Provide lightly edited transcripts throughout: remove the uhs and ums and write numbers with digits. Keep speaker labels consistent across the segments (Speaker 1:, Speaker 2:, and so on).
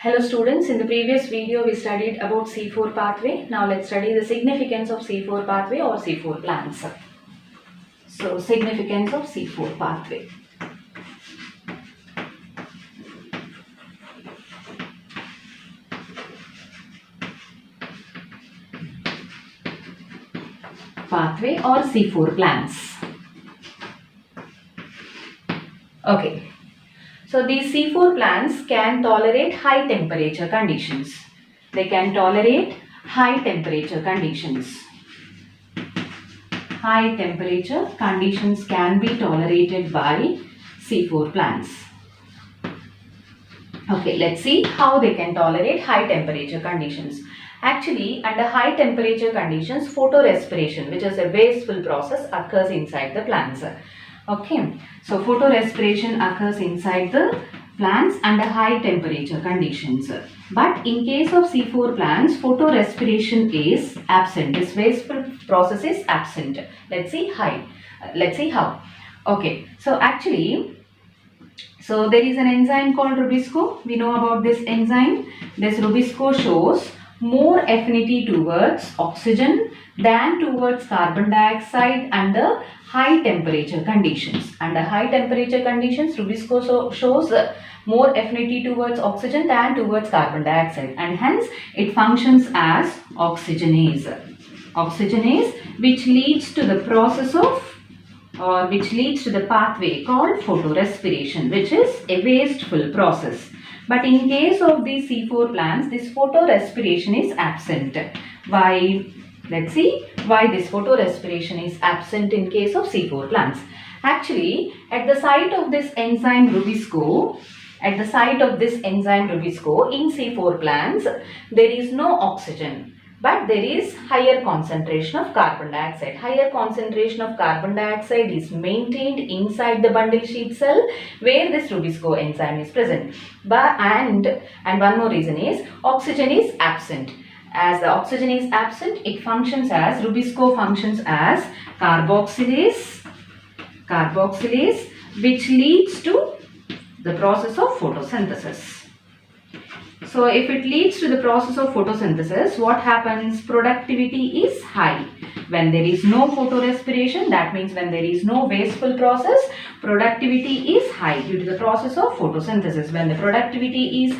Speaker 1: Hello students, in the previous video we studied about C4 pathway. Now let's study the significance of C4 pathway or C4 plants. So significance of C4 pathway. Pathway or C4 plants. Okay. So these C4 plants can tolerate high temperature conditions. They can tolerate high temperature conditions. High temperature conditions can be tolerated by C4 plants. Okay, let's see how they can tolerate high temperature conditions. Actually, under high temperature conditions, photorespiration, which is a wasteful process, occurs inside the plants. Okay, so photorespiration occurs inside the plants under high temperature conditions. But in case of C4 plants, photorespiration is absent. This wasteful process is absent. Let's see how. Okay, so actually, there is an enzyme called Rubisco. We know about this enzyme. This Rubisco shows more affinity towards oxygen than towards carbon dioxide under high temperature conditions. Under high temperature conditions, Rubisco shows more affinity towards oxygen than towards carbon dioxide, and hence it functions as oxygenase. Oxygenase, which leads to the process of which leads to the pathway called photorespiration, which is a wasteful process. But in case of these C4 plants, this photorespiration is absent. Why? Let's see why this photorespiration is absent in case of C4 plants. Actually, at the site of this enzyme Rubisco, in C4 plants, there is no oxygen, but there is higher concentration of carbon dioxide. Higher concentration of carbon dioxide is maintained inside the bundle sheath cell where this Rubisco enzyme is present. And one more reason is oxygen is absent. As the oxygen is absent, it functions as, Rubisco functions as carboxylase, which leads to the process of photosynthesis. So if it leads to the process of photosynthesis, what happens? Productivity is high. When there is no photorespiration, that means when there is no wasteful process, productivity is high due to the process of photosynthesis. When the productivity is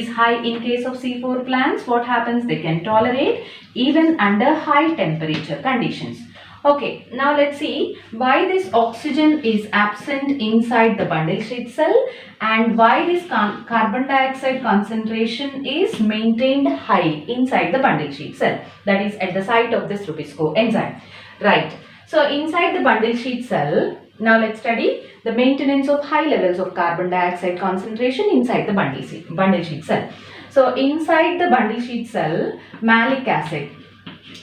Speaker 1: high in case of C4 plants, what happens? They can tolerate even under high temperature conditions. Okay, now let's see why this oxygen is absent inside the bundle sheath cell and why this carbon dioxide concentration is maintained high inside the bundle sheath cell, that is at the site of this Rubisco enzyme. Right. So inside the bundle sheath cell, now let's study the maintenance of high levels of carbon dioxide concentration inside the bundle sheath cell. So inside the bundle sheath cell, malic acid.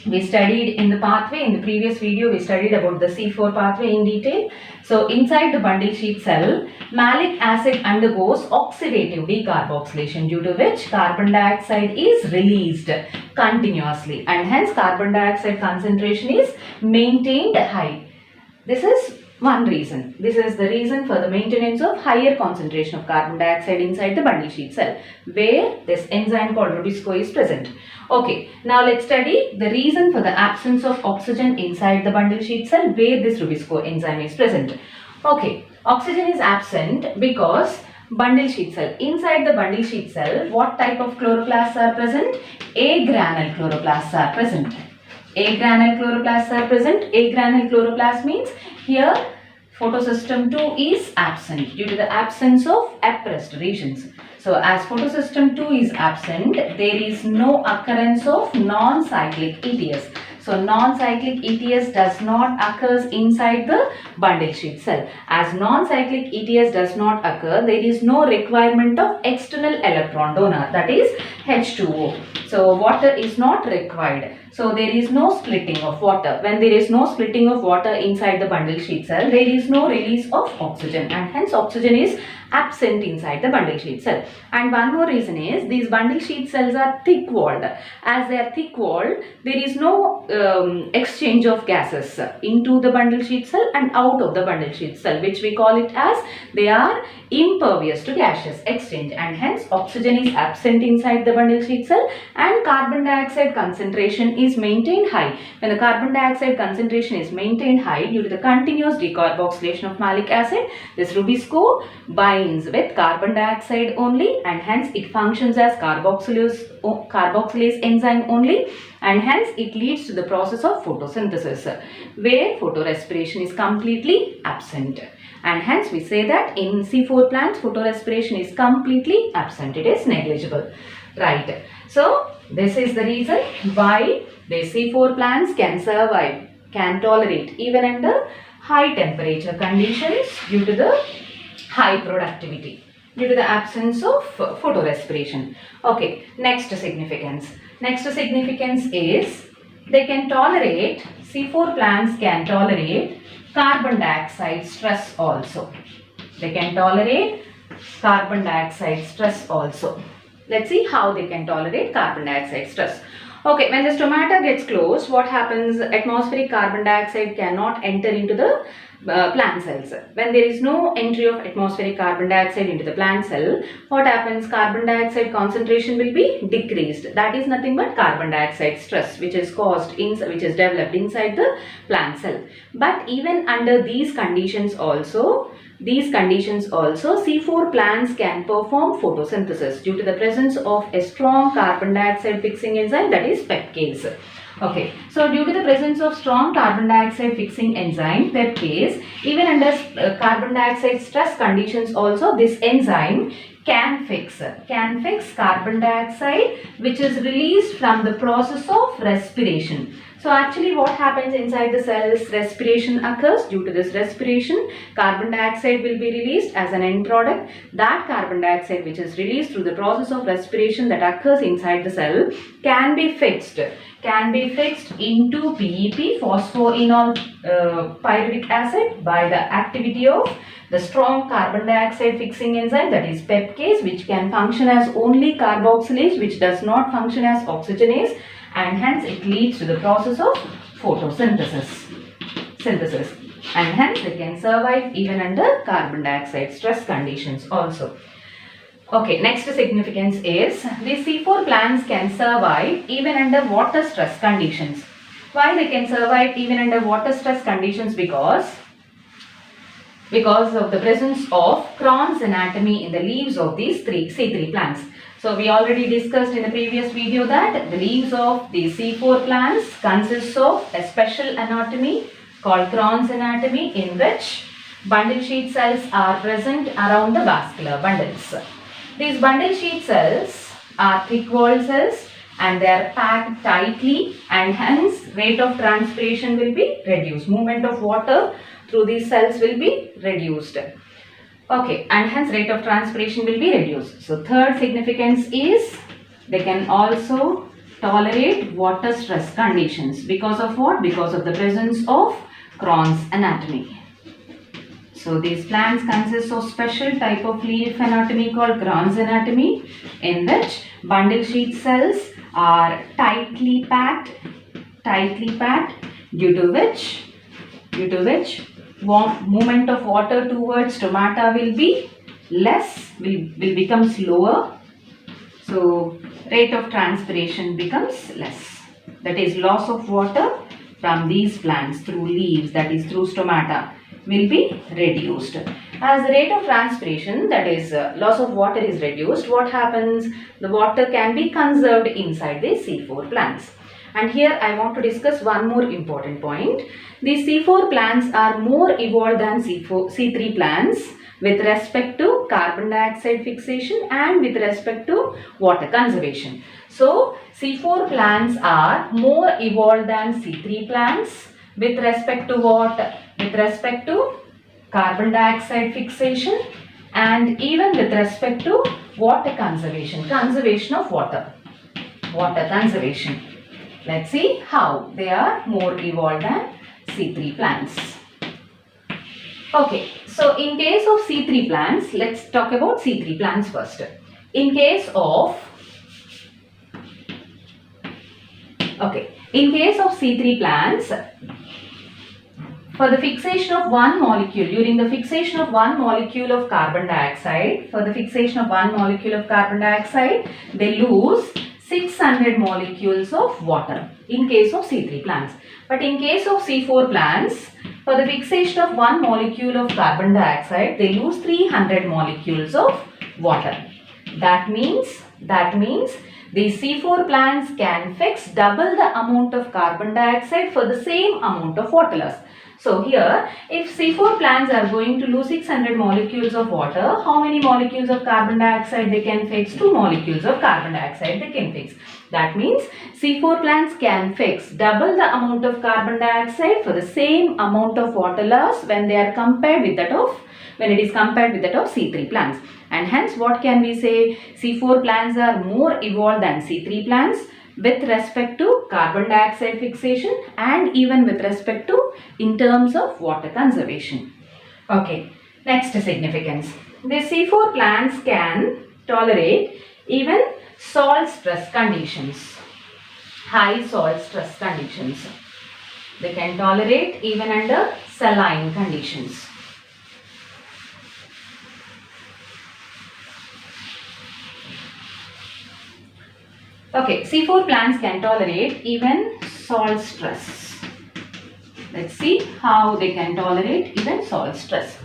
Speaker 1: We studied in the pathway, in the previous video we studied about the C4 pathway in detail. So inside the bundle sheath cell, malic acid undergoes oxidative decarboxylation, due to which carbon dioxide is released continuously and hence carbon dioxide concentration is maintained high. This is one reason. This is the reason for the maintenance of higher concentration of carbon dioxide inside the bundle sheath cell where this enzyme called Rubisco is present. Okay, now let's study the reason for the absence of oxygen inside the bundle sheath cell where this Rubisco enzyme is present. Okay, oxygen is absent because bundle sheath cell. Inside the bundle sheath cell, what type of chloroplasts are present? Agranule chloroplasts are present. Agranule chloroplasts are present. Agranule chloroplast means here photosystem 2 is absent due to the absence of appressed regions. So as photosystem 2 is absent, there is no occurrence of non-cyclic ETS. So non-cyclic ETS does not occur inside the bundle sheath cell. As non-cyclic ETS does not occur, there is no requirement of external electron donor, that is H2O. So water is not required. So there is no splitting of water. When there is no splitting of water inside the bundle sheath cell, there is no release of oxygen and hence oxygen is absent inside the bundle sheath cell. And one more reason is these bundle sheath cells are thick walled. As they are thick walled, there is no exchange of gases into the bundle sheath cell and out of the bundle sheath cell, which we call it as they are impervious to gaseous exchange, and hence oxygen is absent inside the bundle sheath cell and carbon dioxide concentration is maintained high. When the carbon dioxide concentration is maintained high due to the continuous decarboxylation of malic acid, this Rubisco binds with carbon dioxide only, and hence it functions as carboxylase enzyme only, and hence it leads to the process of photosynthesis where photorespiration is completely absent. And hence we say that in C4 plants photorespiration is completely absent. It is negligible. Right. So this is the reason why the C4 plants can survive, can tolerate even under high temperature conditions due to the high productivity, due to the absence of photorespiration. Okay, next significance. Next significance is they can tolerate, C4 plants can tolerate carbon dioxide stress also. They can tolerate carbon dioxide stress also. Let's see how they can tolerate carbon dioxide stress. Okay, when the stomata gets closed, what happens? Atmospheric carbon dioxide cannot enter into the plant cells. When there is no entry of atmospheric carbon dioxide into the plant cell, what happens? Carbon dioxide concentration will be decreased. That is nothing but carbon dioxide stress which is developed inside the plant cell. But even under these conditions also, C4 plants can perform photosynthesis due to the presence of a strong carbon dioxide fixing enzyme, that is peptase. Okay, so due to the presence of strong carbon dioxide fixing enzyme peptase, even under carbon dioxide stress conditions also, this enzyme can fix carbon dioxide which is released from the process of respiration. So actually what happens inside the cells? Respiration occurs. Due to this respiration, carbon dioxide will be released as an end product. That carbon dioxide which is released through the process of respiration that occurs inside the cell can be fixed into PEP, phosphoenol pyruvic acid, by the activity of the strong carbon dioxide fixing enzyme, that is peptase, which can function as only carboxylase, which does not function as oxygenase, and hence it leads to the process of photosynthesis. And hence they can survive even under carbon dioxide stress conditions also. Okay, next significance is these C4 plants can survive even under water stress conditions. Why they can survive even under water stress conditions? Because of the presence of Cron's anatomy in the leaves of these C3 plants. So we already discussed in the previous video that the leaves of the C4 plants consists of a special anatomy called Cron's anatomy, in which bundle sheath cells are present around the vascular bundles. These bundle sheath cells are thick-walled cells and they are packed tightly, and hence rate of transpiration will be reduced. Movement of water through these cells will be reduced. Okay, and hence rate of transpiration will be reduced. So third significance is they can also tolerate water stress conditions. Because of what? Because of the presence of Cron's anatomy. So these plants consist of special type of leaf anatomy called Cron's anatomy, in which bundle sheath cells are tightly packed, due to which movement of water towards stomata will be less, will become slower. So rate of transpiration becomes less. That is, loss of water from these plants through leaves, that is through stomata, will be reduced. As the rate of transpiration, that is loss of water, is reduced, what happens? The water can be conserved inside the C4 plants. And here I want to discuss one more important point. These C4 plants are more evolved than C3 plants with respect to carbon dioxide fixation and with respect to water conservation. So C4 plants are more evolved than C3 plants with respect to what? With respect to carbon dioxide fixation and even with respect to water conservation, conservation of water conservation. Let's see how they are more evolved than C3 plants. Okay, So in case of C3 plants, let's talk about C3 plants first. In case of C3 plants, for the fixation of one molecule, during the fixation of one molecule of carbon dioxide, they lose 600 molecules of water in case of C3 plants. But in case of C4 plants, for the fixation of one molecule of carbon dioxide, they lose 300 molecules of water. That means these C4 plants can fix double the amount of carbon dioxide for the same amount of water loss. So here, if C4 plants are going to lose 600 molecules of water, how many molecules of carbon dioxide they can fix? 2 molecules of carbon dioxide they can fix. That means C4 plants can fix double the amount of carbon dioxide for the same amount of water loss when it is compared with that of C3 plants. And hence what can we say? C4 plants are more evolved than C3 plants with respect to carbon dioxide fixation and even with respect to in terms of water conservation. Okay, next significance. The C4 plants can tolerate even salt stress conditions, high salt stress conditions. They can tolerate even under saline conditions. Okay, C4 plants can tolerate even salt stress. Let's see how they can tolerate even salt stress.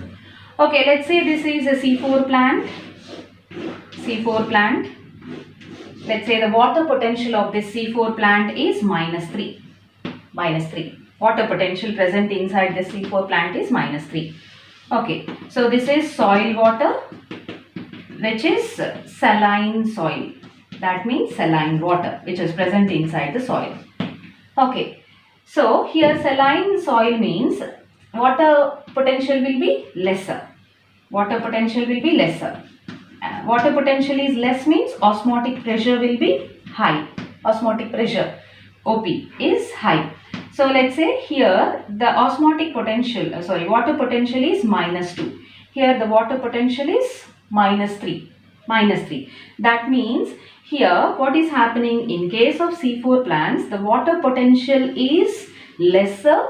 Speaker 1: Okay, let's say this is a C4 plant. Let's say the water potential of this C4 plant is -3. Water potential present inside the C4 plant is -3. Okay, so this is soil water, which is saline soil. That means saline water which is present inside the soil. Okay, so here saline soil means water potential will be lesser. Water potential is less means osmotic pressure will be high. Osmotic pressure, OP, is high. So let's say here the water potential is -2. Here the water potential is -3. That means here what is happening in case of C4 plants, the water potential is lesser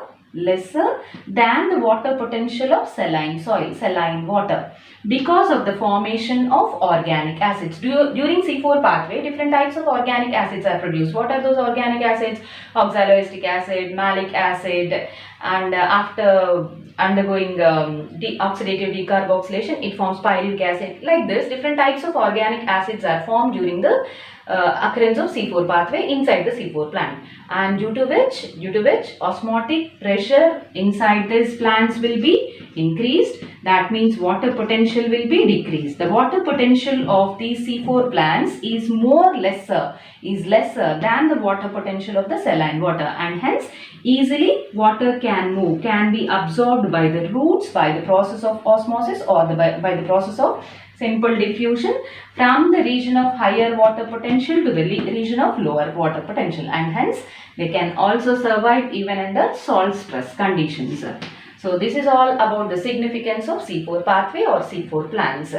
Speaker 1: than the water potential of saline soil, saline water, because of the formation of organic acids. During C4 pathway, different types of organic acids are produced. What are those organic acids? Oxaloacetic acid, malic acid, and after undergoing oxidative decarboxylation, it forms pyruvic acid. Like this, different types of organic acids are formed during the occurrence of C4 pathway inside the C4 plant, and due to which osmotic pressure inside these plants will be increased. That means water potential will be decreased. The water potential of these C4 plants is lesser than the water potential of the saline water, and hence easily water can be absorbed by the roots by the process of osmosis or by the process of simple diffusion from the region of higher water potential to the region of lower water potential, and hence they can also survive even under salt stress conditions. So this is all about the significance of C4 pathway or C4 plants.